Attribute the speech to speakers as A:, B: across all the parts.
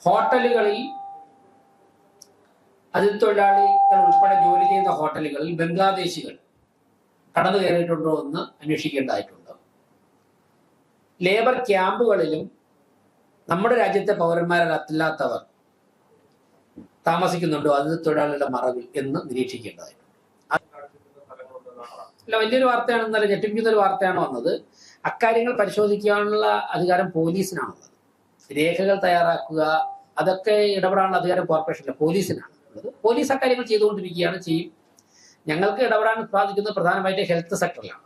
A: ഹോട്ടലുകളിൽ അതിഥിത്തൊഴിലാളികൾ ഉൾപ്പെടെ ജോലി ചെയ്യുന്ന ഹോട്ടലുകളിൽ ബംഗ്ലാദേശികൾ കടന്നു കയറിയിട്ടുണ്ടോ എന്ന് അന്വേഷിക്കേണ്ടതായിട്ടുണ്ട്. ലേബർ ക്യാമ്പുകളിലും നമ്മുടെ രാജ്യത്തെ പൗരന്മാരല്ലാത്തവർ താമസിക്കുന്നുണ്ടോ അതിഥിത്തൊഴിലാളികളുടെ മറവിൽ എന്ന് നിരീക്ഷിക്കേണ്ടതായിട്ടുണ്ട്. അല്ല, വലിയൊരു വാർത്തയാണ്, ഇന്നലെ ഞെട്ടിപ്പിക്കുന്ന ഒരു വാർത്തയാണ് വന്നത്. അക്കാര്യങ്ങൾ പരിശോധിക്കാനുള്ള അധികാരം പോലീസിനാണുള്ളത്. രേഖകൾ തയ്യാറാക്കുക, അതൊക്കെ ഇടപെടാനുള്ള അധികാരം കോർപ്പറേഷനിലെ പോലീസിനാണ് ഉള്ളത്. പോലീസ് അക്കാര്യങ്ങൾ ചെയ്തുകൊണ്ടിരിക്കുകയാണ്, ചെയ്യും. ഞങ്ങൾക്ക് ഇടപെടാൻ സാധിക്കുന്നത് പ്രധാനമായിട്ട് ഹെൽത്ത് സെക്ടറിലാണ്.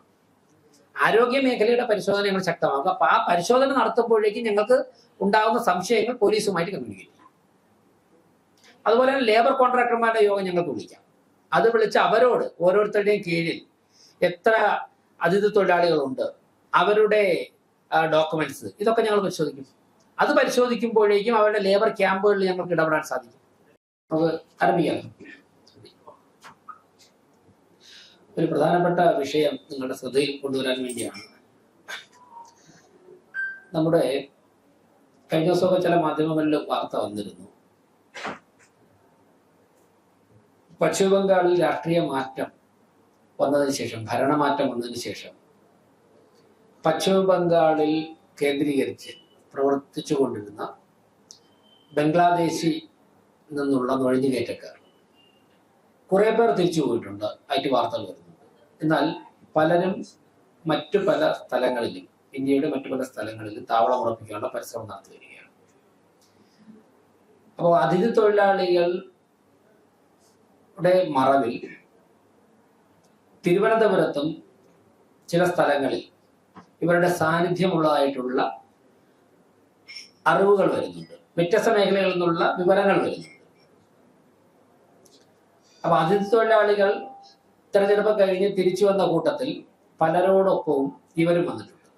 A: ആരോഗ്യ മേഖലയുടെ പരിശോധന ഞങ്ങൾ ശക്തമാക്കുക. അപ്പൊ ആ പരിശോധന നടത്തുമ്പോഴേക്കും ഞങ്ങൾക്ക് ഉണ്ടാകുന്ന സംശയങ്ങൾ പോലീസുമായിട്ട് കമ്മ്യൂണിക്കേറ്റ് ചെയ്യും. അതുപോലെ തന്നെ ലേബർ കോൺട്രാക്ടർമാരുടെ യോഗം ഞങ്ങൾക്ക് വിളിക്കാം. അത് വിളിച്ച് അവരോട് ഓരോരുത്തരുടെയും കീഴിൽ എത്ര അതിഥി തൊഴിലാളികളുണ്ട്, അവരുടെ ഡോക്യുമെന്റ്സ്, ഇതൊക്കെ ഞങ്ങൾ പരിശോധിക്കും. അത് പരിശോധിക്കുമ്പോഴേക്കും അവരുടെ ലേബർ ക്യാമ്പുകളിൽ ഞങ്ങൾക്ക് ഇടപെടാൻ സാധിക്കും. നമുക്ക് ആരംഭിക്കാം. ഒരു പ്രധാനപ്പെട്ട വിഷയം നിങ്ങളുടെ ശ്രദ്ധയിൽ കൊണ്ടുവരാൻ വേണ്ടിയാണ്. നമ്മുടെ കഴിഞ്ഞ ദിവസമൊക്കെ ചില മാധ്യമങ്ങളിൽ വാർത്ത വന്നിരുന്നു. പശ്ചിമ ബംഗാളിൽ രാഷ്ട്രീയ മാറ്റം വന്നതിന് ശേഷം, ഭരണമാറ്റം വന്നതിന് ശേഷം പശ്ചിമ ബംഗാളിൽ കേന്ദ്രീകരിച്ച് പ്രവർത്തിച്ചുകൊണ്ടിരുന്ന ബംഗ്ലാദേശിൽ നിന്നുള്ള നുഴഞ്ഞുകയറ്റക്കാർ കുറെ പേർ തിരിച്ചു പോയിട്ടുണ്ട് ആയിട്ട് വാർത്തകൾ വരുന്നുണ്ട്. എന്നാൽ പലരും മറ്റു പല സ്ഥലങ്ങളിലും, ഇന്ത്യയുടെ മറ്റു പല സ്ഥലങ്ങളിലും താവളം ഉറപ്പിക്കാനുള്ള പരിശ്രമം നടത്തി വരികയാണ്. അപ്പോൾ അതിഥി തൊഴിലാളികളുടെ മറവിൽ തിരുവനന്തപുരത്തും ചില സ്ഥലങ്ങളിൽ ഇവരുടെ സാന്നിധ്യമുള്ളതായിട്ടുള്ള അറിവുകൾ വരുന്നുണ്ട്, വ്യത്യസ്ത മേഖലകളിൽ നിന്നുള്ള വിവരങ്ങൾ വരുന്നുണ്ട്. അപ്പൊ അതിഥി തൊഴിലാളികൾ തെരഞ്ഞെടുപ്പ് കഴിഞ്ഞ് തിരിച്ചു വന്ന കൂട്ടത്തിൽ പലരോടൊപ്പവും ഇവരും വന്നിട്ടുണ്ട്.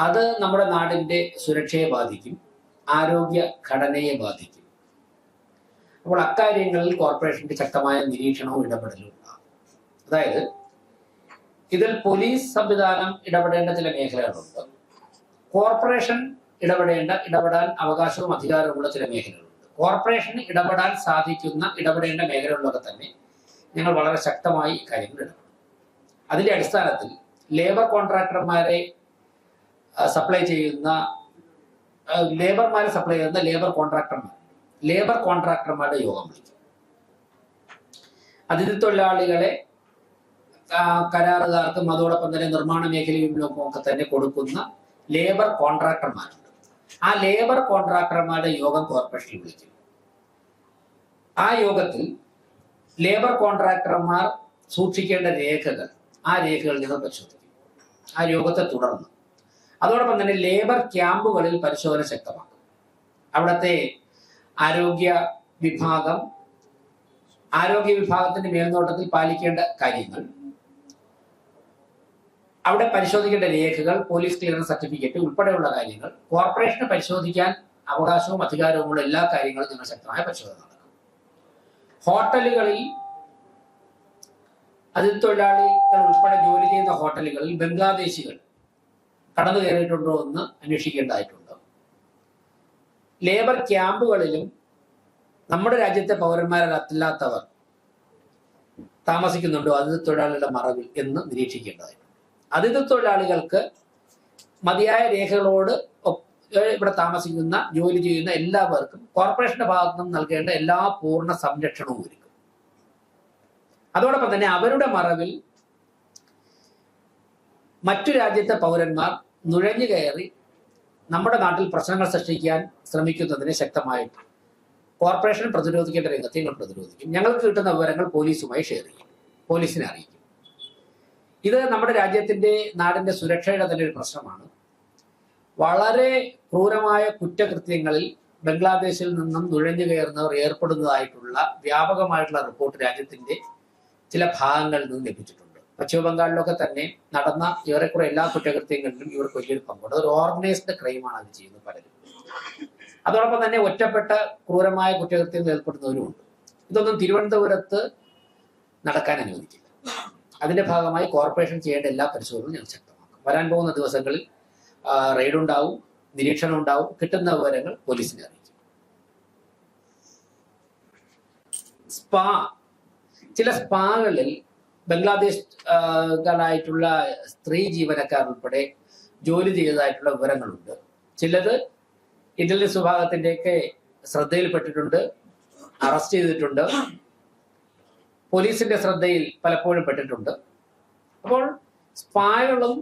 A: അത് നമ്മുടെ നാടിന്റെ സുരക്ഷയെ ബാധിക്കും, ആരോഗ്യ ഘടനയെ ബാധിക്കും. അപ്പോൾ അക്കാര്യങ്ങളിൽ കോർപ്പറേഷന്റെ ശക്തമായ നിരീക്ഷണവും ഇടപെടലും ഉണ്ടാകും. അതായത് ഇതിൽ പോലീസ് സംവിധാനം ഇടപെടേണ്ട ചില മേഖലകളുണ്ട്, കോർപ്പറേഷൻ ഇടപെടാൻ അവകാശവും അധികാരവുമുള്ള ചില മേഖലകളുണ്ട്. കോർപ്പറേഷന് ഇടപെടാൻ സാധിക്കുന്ന, ഇടപെടേണ്ട മേഖലകളിലൊക്കെ തന്നെ ഞങ്ങൾ വളരെ ശക്തമായി ഇക്കാര്യങ്ങൾ ഇടപെടും. അതിന്റെ അടിസ്ഥാനത്തിൽ ലേബർ കോൺട്രാക്ടർമാരെ സപ്ലൈ ചെയ്യുന്ന ലേബർ കോൺട്രാക്ടർമാരുടെ യോഗം വിളിക്കും. അതിഥി തൊഴിലാളികളെ കരാറുകാർക്കും അതോടൊപ്പം തന്നെ നിർമ്മാണ മേഖലയിലും ഒക്കെ തന്നെ കൊടുക്കുന്ന ലേബർ കോൺട്രാക്ടർമാരുണ്ട്. ആ ലേബർ കോൺട്രാക്ടർമാരുടെ യോഗം കോർപ്പറേഷനിൽ വിളിക്കും. ആ യോഗത്തിൽ ലേബർ കോൺട്രാക്ടർമാർ സൂക്ഷിക്കേണ്ട രേഖകൾ, ആ രേഖകൾ ഞങ്ങൾ പരിശോധിക്കും. ആ യോഗത്തെ തുടർന്ന് അതോടൊപ്പം തന്നെ ലേബർ ക്യാമ്പുകളിൽ പരിശോധന ശക്തമാക്കും. അവിടുത്തെ ആരോഗ്യ വിഭാഗത്തിന്റെ മേൽനോട്ടത്തിൽ പാലിക്കേണ്ട കാര്യങ്ങൾ, അവിടെ പരിശോധിക്കേണ്ട രേഖകൾ, പോലീസ് ക്ലിയറൻസ് സർട്ടിഫിക്കറ്റ് ഉൾപ്പെടെയുള്ള കാര്യങ്ങൾ, കോർപ്പറേഷന് പരിശോധിക്കാൻ അവകാശവും അധികാരവുമുള്ള എല്ലാ കാര്യങ്ങളും ഞങ്ങൾ ശക്തമായ പരിശോധന നടക്കും. ഹോട്ടലുകളിൽ അതിഥി തൊഴിലാളികൾ ഉൾപ്പെടെ ജോലി ചെയ്യുന്ന ഹോട്ടലുകളിൽ ബംഗ്ലാദേശികൾ കടന്നു കയറിയിട്ടുണ്ടോ എന്ന് അന്വേഷിക്കേണ്ടതായിട്ടുണ്ട്. ലേബർ ക്യാമ്പുകളിലും നമ്മുടെ രാജ്യത്തെ പൗരന്മാരല്ലാത്തവർ താമസിക്കുന്നുണ്ടോ അതിഥി തൊഴിലാളികളുടെ മറവിൽ എന്ന് നിരീക്ഷിക്കേണ്ടതായിട്ടുണ്ട്. അതിഥി തൊഴിലാളികൾക്ക് മതിയായ രേഖകളോട് ഇവിടെ താമസിക്കുന്ന, ജോലി ചെയ്യുന്ന എല്ലാവർക്കും കോർപ്പറേഷന്റെ ഭാഗത്തു നിന്നും നൽകേണ്ട എല്ലാ പൂർണ്ണ സംരക്ഷണവും ഒരുക്കും. അതോടൊപ്പം തന്നെ അവരുടെ മറവിൽ മറ്റു രാജ്യത്തെ പൗരന്മാർ നുഴഞ്ഞു കയറി നമ്മുടെ നാട്ടിൽ പ്രശ്നങ്ങൾ സൃഷ്ടിക്കാൻ ശ്രമിക്കുന്നതിനെ ശക്തമായിട്ട് കോർപ്പറേഷൻ പ്രതിരോധിക്കേണ്ട രംഗത്തെ ഞങ്ങൾ പ്രതിരോധിക്കും. ഞങ്ങൾക്ക് കിട്ടുന്ന വിവരങ്ങൾ പോലീസുമായി ഷെയർ ചെയ്യും, പോലീസിനെ അറിയിക്കും. ഇത് നമ്മുടെ രാജ്യത്തിന്റെ, നാടിന്റെ സുരക്ഷയുടെ തന്നെ ഒരു പ്രശ്നമാണ്. വളരെ ക്രൂരമായ കുറ്റകൃത്യങ്ങളിൽ ബംഗ്ലാദേശിൽ നിന്നും നുഴഞ്ഞു കയറുന്നവർ ഏർപ്പെടുന്നതായിട്ടുള്ള വ്യാപകമായിട്ടുള്ള റിപ്പോർട്ട് രാജ്യത്തിന്റെ ചില ഭാഗങ്ങളിൽ നിന്ന് ലഭിച്ചിട്ടുണ്ട്. പശ്ചിമ ബംഗാളിലൊക്കെ തന്നെ നടന്ന ഏറെക്കുറെ എല്ലാ കുറ്റകൃത്യങ്ങളിലും ഇവർക്ക് വലിയൊരു പങ്കുണ്ട്. ഒരു ഓർഗനൈസ്ഡ് ക്രൈമാണ് അത് ചെയ്യുന്നത് പലരും. അതോടൊപ്പം തന്നെ ഒറ്റപ്പെട്ട ക്രൂരമായ കുറ്റകൃത്യങ്ങളിൽ ഏർപ്പെടുന്നവരുമുണ്ട്. ഇതൊന്നും തിരുവനന്തപുരത്ത് നടക്കാൻ അനുവദിക്കില്ല. അതിന്റെ ഭാഗമായി കോർപ്പറേഷൻ ചെയ്യേണ്ട എല്ലാ പരിശോധനകളും ഞങ്ങൾ ശക്തമാക്കും. വരാൻ പോകുന്ന ദിവസങ്ങളിൽ റെയ്ഡ് ഉണ്ടാവും, നിരീക്ഷണം ഉണ്ടാവും. കിട്ടുന്ന വിവരങ്ങൾ പോലീസിനെ അറിയിക്കും. സ്പാ, ചില സ്പാകളിൽ ബംഗ്ലാദേശായിട്ടുള്ള സ്ത്രീ ജീവനക്കാർ ഉൾപ്പെടെ ജോലി ചെയ്തതായിട്ടുള്ള വിവരങ്ങളുണ്ട്. ചിലത് ഇന്റലിജൻസ് വിഭാഗത്തിന്റെയൊക്കെ ശ്രദ്ധയിൽപ്പെട്ടിട്ടുണ്ട്, അറസ്റ്റ് ചെയ്തിട്ടുണ്ട്, പോലീസിന്റെ ശ്രദ്ധയിൽ പലപ്പോഴും പെട്ടിട്ടുണ്ട്. അപ്പോൾ സ്പാകളും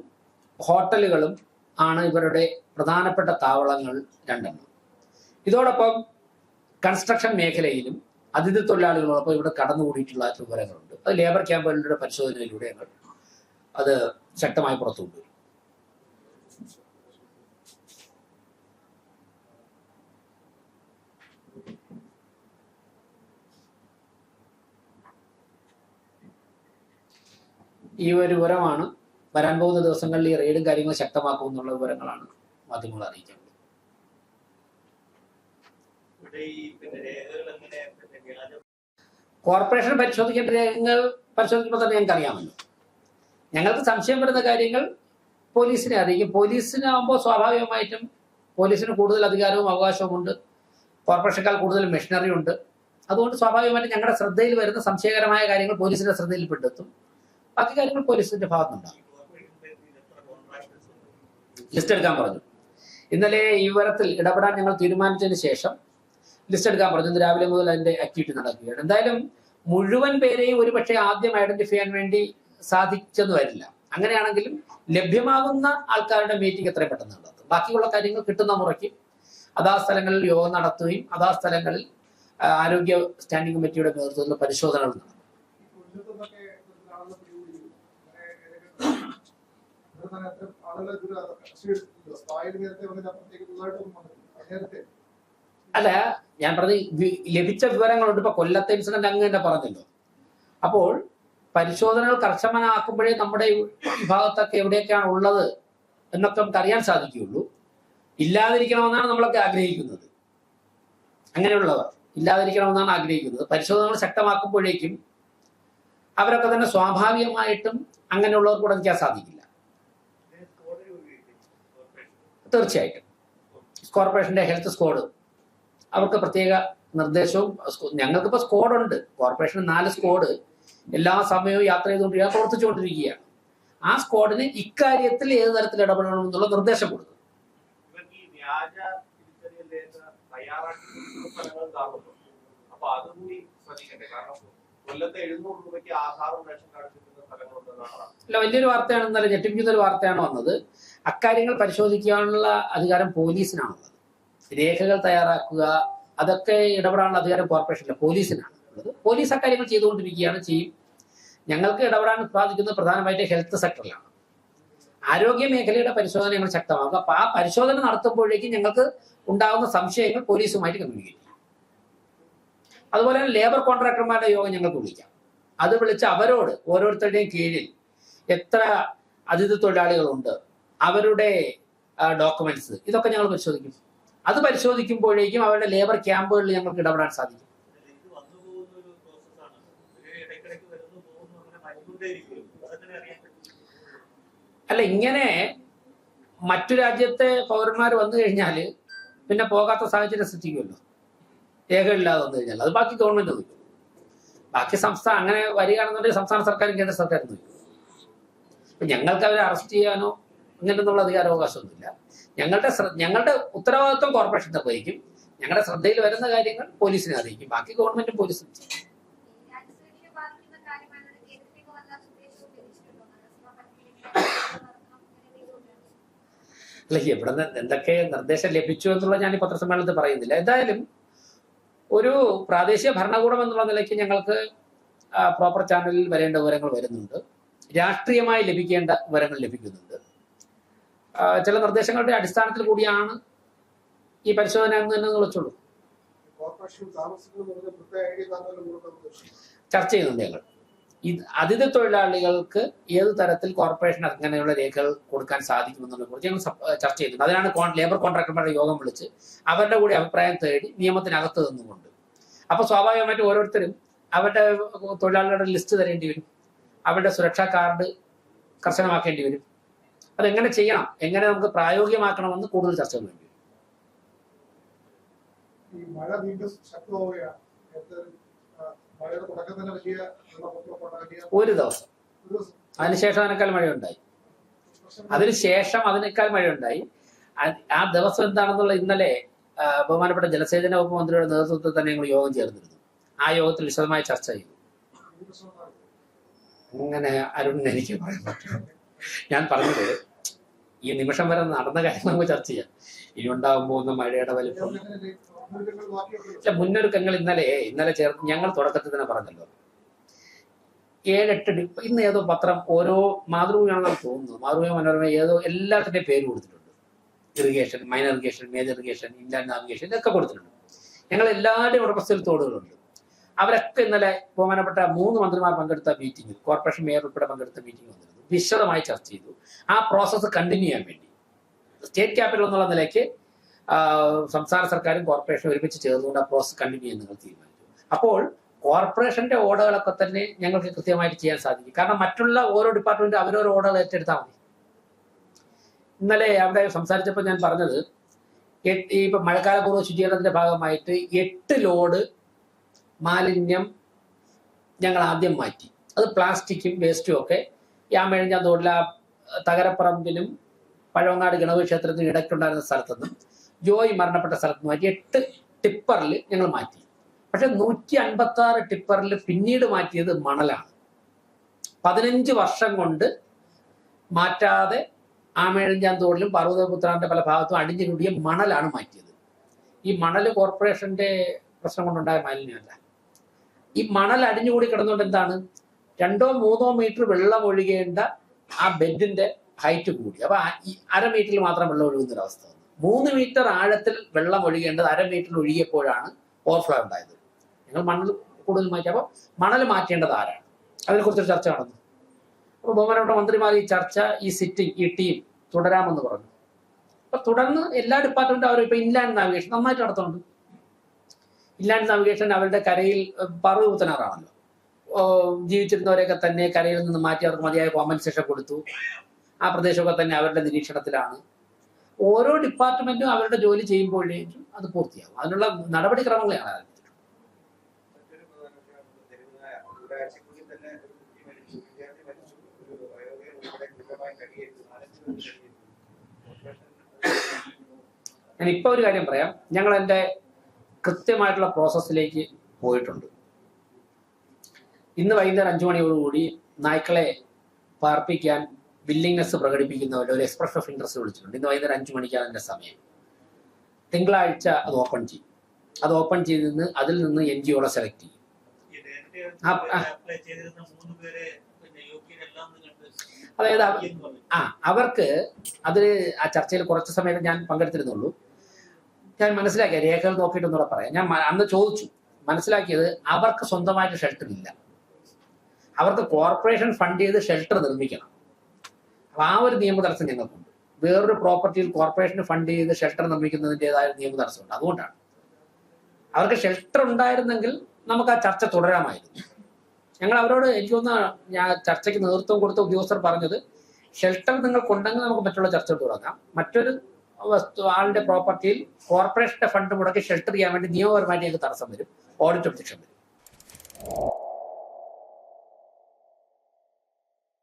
A: ഹോട്ടലുകളും ആണ് ഇവരുടെ പ്രധാനപ്പെട്ട താവളങ്ങൾ രണ്ടെണ്ണം. ഇതോടൊപ്പം കൺസ്ട്രക്ഷൻ മേഖലയിലും അതിഥി തൊഴിലാളികളോടൊപ്പം ഇവിടെ കടന്നുകൂടിയിട്ടുള്ള വിവരങ്ങളുണ്ട്. അത് ലേബർ ക്യാമ്പുകളുടെ പരിശോധനയിലൂടെ ഞങ്ങൾ അത് ശക്തമായി പുറത്തു കൊണ്ടുവരും. ഈ ഒരു വിവരമാണ് വരാൻ പോകുന്ന ദിവസങ്ങളിൽ ഈ റെയ്ഡും കാര്യങ്ങളും ശക്തമാക്കും എന്നുള്ള വിവരങ്ങളാണ് മാധ്യമങ്ങൾ അറിയിക്കുന്നത്. കോർപ്പറേഷൻ പരിശോധിക്കേണ്ട രേഖകൾ പരിശോധിക്കുമ്പോൾ തന്നെ ഞങ്ങൾക്ക് അറിയാമല്ലോ. ഞങ്ങൾക്ക് സംശയം വരുന്ന കാര്യങ്ങൾ പോലീസിനെ അറിയിക്കും. പോലീസിനാകുമ്പോൾ സ്വാഭാവികമായിട്ടും പോലീസിന് കൂടുതൽ അധികാരവും അവകാശവും ഉണ്ട്, കോർപ്പറേഷനേക്കാൾ കൂടുതൽ മെഷീനറി ഉണ്ട്. അതുകൊണ്ട് സ്വാഭാവികമായിട്ടും ഞങ്ങളുടെ ശ്രദ്ധയിൽ വരുന്ന സംശയകരമായ കാര്യങ്ങൾ പോലീസിന്റെ ശ്രദ്ധയിൽ പെടുത്തും. ബാക്കി കാര്യങ്ങൾ പോലീസിന്റെ ഭാഗത്തുനിന്നുണ്ടാകും. ലിസ്റ്റ് എടുക്കാൻ പറഞ്ഞു. ഇന്നലെ ഈ വിവരത്തിൽ ഇടപെടാൻ ഞങ്ങൾ തീരുമാനിച്ചതിന് ശേഷം ലിസ്റ്റ് എടുക്കാൻ പറഞ്ഞു. ഇന്ന് രാവിലെ മുതൽ അതിന്റെ ആക്ടിവിറ്റി നടക്കുകയാണ്. എന്തായാലും മുഴുവൻ പേരെയും ഒരുപക്ഷെ ആദ്യം ഐഡന്റിഫൈ ചെയ്യാൻ വേണ്ടി സാധിച്ചെന്ന് വരില്ല. അങ്ങനെയാണെങ്കിലും ലഭ്യമാകുന്ന ആൾക്കാരുടെ മീറ്റിംഗ് എത്രയും പെട്ടെന്ന് നടത്തും. ബാക്കിയുള്ള കാര്യങ്ങൾ കിട്ടുന്ന മുറയ്ക്ക് അതാ സ്ഥലങ്ങളിൽ യോഗം നടത്തുകയും അതാ സ്ഥലങ്ങളിൽ ആരോഗ്യ സ്റ്റാൻഡിംഗ് കമ്മിറ്റിയുടെ നേതൃത്വത്തിൽ പരിശോധനകൾ നടത്തും. അല്ല, ഞാൻ പറഞ്ഞ ലഭിച്ച വിവരങ്ങളുണ്ട്. ഇപ്പൊ കൊല്ലത്തെ ഇൻസിഡന്റ് അങ്ങ് തന്നെ പറഞ്ഞല്ലോ. അപ്പോൾ പരിശോധനകൾ കർശനമാക്കുമ്പോഴേ നമ്മുടെ വിഭാഗത്തൊക്കെ എവിടെയൊക്കെയാണ് ഉള്ളത് എന്നൊക്കെ നമുക്ക് അറിയാൻ സാധിക്കുകയുള്ളൂ. ഇല്ലാതിരിക്കണമെന്നാണ് നമ്മളൊക്കെ ആഗ്രഹിക്കുന്നത്. അങ്ങനെയുള്ളവർ ഇല്ലാതിരിക്കണമെന്നാണ് ആഗ്രഹിക്കുന്നത്. പരിശോധനകൾ ശക്തമാക്കുമ്പോഴേക്കും അവരൊക്കെ തന്നെ സ്വാഭാവികമായിട്ടും അങ്ങനെയുള്ളവർ കൂടെ നിൽക്കാൻ സാധിക്കില്ല. തീർച്ചയായിട്ടും കോർപ്പറേഷന്റെ ഹെൽത്ത് സ്ക്വാഡ് അവർക്ക് പ്രത്യേക നിർദ്ദേശവും, ഞങ്ങൾക്കിപ്പോൾ സ്ക്വാഡുണ്ട്. കോർപ്പറേഷന് 4 സ്ക്വാഡ് എല്ലാ സമയവും യാത്ര ചെയ്തുകൊണ്ടിരിക്കുക, പ്രവർത്തിച്ചുകൊണ്ടിരിക്കുകയാണ്. ആ സ്ക്വാഡിന് ഇക്കാര്യത്തിൽ ഏത് തരത്തിൽ ഇടപെടണമെന്നുള്ള നിർദ്ദേശം കൊടുക്കും. അല്ല, വലിയൊരു വാർത്തയാണ് ഇന്നലെ, ഞെട്ടിപ്പിക്കുന്ന ഒരു വാർത്തയാണ് വന്നത്. അക്കാര്യങ്ങൾ പരിശോധിക്കാനുള്ള അധികാരം പോലീസിനാണുള്ളത്. രേഖകൾ തയ്യാറാക്കുക, അതൊക്കെ ഇടപെടാനുള്ള അധികാരം കോർപ്പറേഷനിലെ പോലീസിനാണ് ഉള്ളത്. പോലീസ് അക്കാര്യങ്ങൾ ചെയ്തുകൊണ്ടിരിക്കുകയാണ്, ചെയ്യും. ഞങ്ങൾക്ക് ഇടപെടാൻ സാധിക്കുന്നത് പ്രധാനമായിട്ട് ഹെൽത്ത് സെക്ടറിലാണ്. ആരോഗ്യ മേഖലയുടെ പരിശോധന ഞങ്ങൾ ശക്തമാക്കുക. അപ്പൊ ആ പരിശോധന നടത്തുമ്പോഴേക്കും ഞങ്ങൾക്ക് ഉണ്ടാകുന്ന സംശയങ്ങൾ പോലീസുമായിട്ട് കമ്മ്യൂണിക്കേറ്റ് ചെയ്യും. അതുപോലെ തന്നെ ലേബർ കോൺട്രാക്ടർമാരുടെ യോഗം ഞങ്ങൾക്ക് വിളിക്കാം. അത് വിളിച്ച് അവരോട് ഓരോരുത്തരുടെയും കീഴിൽ എത്ര അതിഥി തൊഴിലാളികളുണ്ട്, അവരുടെ ഡോക്യുമെന്റ്സ്, ഇതൊക്കെ ഞങ്ങൾ പരിശോധിക്കും. അത് പരിശോധിക്കുമ്പോഴേക്കും അവരുടെ ലേബർ ക്യാമ്പുകളിൽ ഞങ്ങൾക്ക് ഇടപെടാൻ സാധിക്കും. അല്ല, ഇങ്ങനെ മറ്റു രാജ്യത്തെ പൗരന്മാർ വന്നു കഴിഞ്ഞാൽ പിന്നെ പോകാത്ത സാഹചര്യം സൃഷ്ടിക്കുമല്ലോ. രേഖകളില്ലാതെ വന്നു കഴിഞ്ഞാൽ അത് ബാക്കി ഗവൺമെന്റ് നോക്കും. ബാക്കി സംസ്ഥാനം അങ്ങനെ വരികയാണെന്നുണ്ടെങ്കിൽ സംസ്ഥാന സർക്കാരും കേന്ദ്ര സർക്കാരും നോക്കും. അപ്പൊ ഞങ്ങൾക്ക് അവരെ അറസ്റ്റ് ചെയ്യാനോ അങ്ങനെയൊന്നുള്ള അധികാരാവകാശമൊന്നുമില്ല. ഞങ്ങളുടെ ഉത്തരവാദിത്വം കോർപ്പറേഷൻ നിർവഹിക്കും. ഞങ്ങളുടെ ശ്രദ്ധയിൽ വരുന്ന കാര്യങ്ങൾ പോലീസിനെ അറിയിക്കും. ബാക്കി ഗവൺമെന്റും പോലീസും ചെയ്യും. അല്ല, എവിടെ നിന്ന് എന്തൊക്കെ നിർദ്ദേശം ലഭിച്ചു എന്നുള്ള ഞാൻ ഈ പത്രസമ്മേളനത്തിൽ പറയുന്നില്ല. എന്തായാലും ഒരു പ്രാദേശിക ഭരണകൂടം എന്നുള്ള നിലയ്ക്ക് ഞങ്ങൾക്ക് പ്രോപ്പർ ചാനലിൽ വരേണ്ട വിവരങ്ങൾ വരുന്നുണ്ട്. രാഷ്ട്രീയമായി ലഭിക്കേണ്ട വിവരങ്ങൾ ലഭിക്കുന്നുണ്ട്. ചില നിർദ്ദേശങ്ങളുടെ അടിസ്ഥാനത്തിൽ കൂടിയാണ് ഈ പരിശോധന എന്ന് തന്നെ വിളിച്ചുള്ളൂ. ചർച്ച ചെയ്യുന്നുണ്ട് ഞങ്ങൾ. അതിഥി തൊഴിലാളികൾക്ക് ഏത് തരത്തിൽ കോർപ്പറേഷൻ അങ്ങനെയുള്ള രേഖകൾ കൊടുക്കാൻ സാധിക്കുമെന്നതിനെ കുറിച്ച് ഞങ്ങൾ ചർച്ച ചെയ്യുന്നുണ്ട്. അതിനാണ് ലേബർ കോൺട്രാക്ടർമാരുടെ യോഗം വിളിച്ച് അവരുടെ കൂടി അഭിപ്രായം തേടി നിയമത്തിനകത്ത് നിന്നുകൊണ്ട്. അപ്പൊ സ്വാഭാവികമായിട്ട് ഓരോരുത്തരും അവരുടെ തൊഴിലാളികളുടെ ലിസ്റ്റ് തരേണ്ടി വരും. അവരുടെ സുരക്ഷാ കാർഡ് കർശനമാക്കേണ്ടി വരും. അതെങ്ങനെ ചെയ്യണം, എങ്ങനെ നമുക്ക് പ്രായോഗികമാക്കണമെന്ന് കൂടുതൽ ചർച്ചകൾ വേണ്ടി വരും.
B: ഈ മഴ വീണ്ടും ശക്തമാവുകയാണ്. മഴയുടെ തുടക്കം തന്നെ വലിയ
A: ഒരു ദിവസം അതിനുശേഷം അതിനേക്കാൾ മഴയുണ്ടായി. അതിനേക്കാൾ മഴയുണ്ടായി. ആ ദിവസം എന്താണെന്നുള്ള ഇന്നലെ ബഹുമാനപ്പെട്ട ജലസേചന വകുപ്പ് മന്ത്രിയുടെ നേതൃത്വത്തിൽ തന്നെ ഞങ്ങൾ യോഗം ചേർന്നിരുന്നു. ആ യോഗത്തിൽ വിശദമായി ചർച്ച ചെയ്തു. അങ്ങനെ അരുണിന് എനിക്ക് പറയാൻ പറ്റും. ഞാൻ പറഞ്ഞത് ഈ നിമിഷം വരെ നടന്ന കാര്യം നമുക്ക് ചർച്ച ചെയ്യാം. ഇനി ഉണ്ടാകാൻ പോകുന്ന മഴയുടെ വലിപ്പം, മുന്നൊരുക്കങ്ങൾ ഇന്നലെ ചേർന്ന് ഞങ്ങൾ തുടക്കത്തിൽ തന്നെ പറഞ്ഞല്ലോ. 7-8 ഇന്ന് ഏതോ പത്രം ഓരോ മാതൃഭൂമിയാണെന്ന് തോന്നുന്നു, മാതൃഭൂമി, മനോരമ, ഏതോ എല്ലാത്തിൻ്റെയും പേര് കൊടുത്തിട്ടുണ്ട്. Irrigation, minor irrigation, major irrigation, inland navigation, ഇതൊക്കെ കൊടുത്തിട്ടുണ്ട്. ഞങ്ങൾ എല്ലാവരുടെയും ഉടമസ്ഥയിൽ തോടുകളുണ്ട്. അവരൊക്കെ ഇന്നലെ ബഹുമാനപ്പെട്ട 3 മന്ത്രിമാർ പങ്കെടുത്ത മീറ്റിംഗിൽ, കോർപ്പറേഷൻ മേയർ ഉൾപ്പെടെ പങ്കെടുത്ത മീറ്റിംഗ് വന്നിരുന്നു. വിശദമായി ചർച്ച ചെയ്തു. ആ പ്രോസസ്സ് കണ്ടിന്യൂ ചെയ്യാൻ വേണ്ടി സ്റ്റേറ്റ് ക്യാപിറ്റൽ എന്നുള്ള നിലയ്ക്ക് സംസ്ഥാന സർക്കാരും കോർപ്പറേഷനും ഒരുമിച്ച് ചേർന്നുകൊണ്ട് ആ പ്രോസസ് കണ്ടിന്യൂ ചെയ്യാൻ നിങ്ങൾ തീരുമാനിച്ചു. അപ്പോൾ കോർപ്പറേഷന്റെ ഓർഡറുകളൊക്കെ തന്നെ ഞങ്ങൾക്ക് കൃത്യമായിട്ട് ചെയ്യാൻ സാധിക്കും. കാരണം മറ്റുള്ള ഓരോ ഡിപ്പാർട്ട്മെന്റും അവരോരോ ഓർഡർ ഏറ്റെടുത്താൽ മതി. ഇന്നലെ അവിടെ സംസാരിച്ചപ്പോൾ ഞാൻ പറഞ്ഞത്, ഇപ്പൊ മഴക്കാലപൂർവ്വ ശുചീകരണത്തിന്റെ ഭാഗമായിട്ട് 8 ലോഡ് മാലിന്യം ഞങ്ങൾ ആദ്യം മാറ്റി. അത് പ്ലാസ്റ്റിക്കും വേസ്റ്റും ഒക്കെ യാമേഴിഞ്ഞാൻ തോടില തകരപ്പറമ്പിലും പഴവങ്ങാട് ഗണപതി ക്ഷേത്രത്തിനും ഇടയ്ക്കുണ്ടായിരുന്ന സ്ഥലത്തുനിന്നും ജോയി മരണപ്പെട്ട സ്ഥലത്ത് മാറ്റി 8 ടിപ്പറിൽ ഞങ്ങൾ മാറ്റി. പക്ഷെ 156 ടിപ്പറിൽ പിന്നീട് മാറ്റിയത് മണലാണ്. 15 വർഷം കൊണ്ട് മാറ്റാതെ ആമേഴിഞ്ഞാൻ തോടിലും പർവ്വതപുത്രാന്റെ പല ഭാഗത്തും അടിഞ്ഞു കൂടിയ മണലാണ് മാറ്റിയത്. ഈ മണൽ കോർപ്പറേഷന്റെ പ്രശ്നം കൊണ്ടുണ്ടായ മാലിന്യമല്ല. ഈ മണൽ അടിഞ്ഞുകൂടി കിടന്നുകൊണ്ട് എന്താണ്, 2-3 മീറ്റർ വെള്ളം ഒഴുകേണ്ട ആ ബെഡിന്റെ ഹൈറ്റ് കൂടി. അപ്പൊ ഈ 1/2 മീറ്ററിൽ മാത്രം വെള്ളം ഒഴുകുന്ന ഒരവസ്ഥ വന്നു. 3 മീറ്റർ ആഴത്തിൽ വെള്ളം ഒഴുകേണ്ടത് 1/2 മീറ്ററിൽ ഒഴുകിയപ്പോഴാണ് ഓവർഫ്ലോ ഉണ്ടായത്. ഞങ്ങൾ മണൽ കൂടുതൽ മാറ്റി. അപ്പോൾ മണൽ മാറ്റേണ്ടത് ആരാണ്, അതിനെക്കുറിച്ചൊരു ചർച്ച നടന്നു. അപ്പോൾ ബഹുമാനപ്പെട്ട മന്ത്രിമാർ ഈ ചർച്ച, ഈ സിറ്റിംഗ്, ഈ ടീം തുടരാമെന്ന് പറഞ്ഞു. അപ്പൊ തുടർന്ന് എല്ലാ ഡിപ്പാർട്ട്മെന്റും അവർ ഇപ്പൊ ഇൻലാൻഡ് നാവിഗേഷൻ നന്നായിട്ട് നടത്തുന്നുണ്ട്. ഇൻലാൻഡ് നാവിഗേഷൻ അവരുടെ കരയിൽ പർവ്വതപുത്തനാറാണല്ലോ, ജീവിച്ചിരുന്നവരെയൊക്കെ തന്നെ കരയിൽ നിന്ന് മാറ്റി അവർക്ക് മതിയായ കോമ്പൻസേഷൻ കൊടുത്തു. ആ പ്രദേശമൊക്കെ തന്നെ അവരുടെ നിരീക്ഷണത്തിലാണ്. ഓരോ ഡിപ്പാർട്ട്മെന്റും അവരുടെ ജോലി ചെയ്യുമ്പോഴേക്കും അത് പൂർത്തിയാകും. അതിനുള്ള നടപടിക്രമങ്ങളെയാണ് ആരംഭിച്ചത്. ഞാൻ ഇപ്പൊ ഒരു കാര്യം പറയാം. ഞങ്ങൾ എൻ്റെ കൃത്യമായിട്ടുള്ള പ്രോസസ്സിലേക്ക് പോയിട്ടുണ്ട്. ഇന്ന് വൈകുന്നേരം 5 മണിയോടുകൂടി നായ്ക്കളെ പാർപ്പിക്കാൻ വില്ലിങ്നെസ് പ്രകടിപ്പിക്കുന്നവരുടെ ഒരു എക്സ്പ്രഷൻ ഓഫ് ഇൻട്രസ്റ്റ് വിളിച്ചിട്ടുണ്ട്. ഇന്ന് വൈകുന്നേരം 5 മണിക്കാണ് എൻ്റെ സമയം. തിങ്കളാഴ്ച അത് ഓപ്പൺ ചെയ്യും. അത് ഓപ്പൺ ചെയ്ത് അതിൽ നിന്ന് NGOകളെ സെലക്ട് ചെയ്യും. അതായത് അവർക്ക് അതിൽ ആ ചർച്ചയിൽ കുറച്ച് സമയം ഞാൻ പങ്കെടുത്തിരുന്നുള്ളൂ. ഞാൻ മനസ്സിലാക്കിയ രേഖകൾ നോക്കിയിട്ടൊന്നുകൂടെ പറയാം. ഞാൻ അന്ന് ചോദിച്ചു, മനസ്സിലാക്കിയത് അവർക്ക് സ്വന്തമായിട്ട് ഷെൽട്ടർ ഇല്ല. അവർക്ക് കോർപ്പറേഷൻ ഫണ്ട് ചെയ്ത് ഷെൽട്ടർ നിർമ്മിക്കണം. അപ്പൊ ആ ഒരു നിയമ തടസ്സം ഞങ്ങൾക്കുണ്ട്. വേറൊരു പ്രോപ്പർട്ടിയിൽ കോർപ്പറേഷന് ഫണ്ട് ചെയ്ത് ഷെൽട്ടർ നിർമ്മിക്കുന്നതിൻ്റെതായ നിയമ തടസ്സമുണ്ട്. അതുകൊണ്ടാണ് അവർക്ക് ഷെൽട്ടർ ഉണ്ടായിരുന്നെങ്കിൽ നമുക്ക് ആ ചർച്ച തുടരാമായിരുന്നു. ഞങ്ങൾ അവരോട്, എനിക്ക് തോന്നുന്ന ഞാൻ ചർച്ചയ്ക്ക് നേതൃത്വം കൊടുത്ത ഉദ്യോഗസ്ഥർ പറഞ്ഞത്, ഷെൽട്ടർ നിങ്ങൾക്കുണ്ടെങ്കിൽ നമുക്ക് മറ്റുള്ള ചർച്ച തുടങ്ങാം. മറ്റൊരു ആളുടെ പ്രോപ്പർട്ടിയിൽ കോർപ്പറേഷന്റെ ഫണ്ട് മുടക്കി ഷെൽട്ടർ ചെയ്യാൻ വേണ്ടി നിയമപരമായിട്ട് ഞങ്ങൾക്ക് തടസ്സം വരും, ഓഡിറ്റ് ഒബ്ജക്ഷൻ വരും.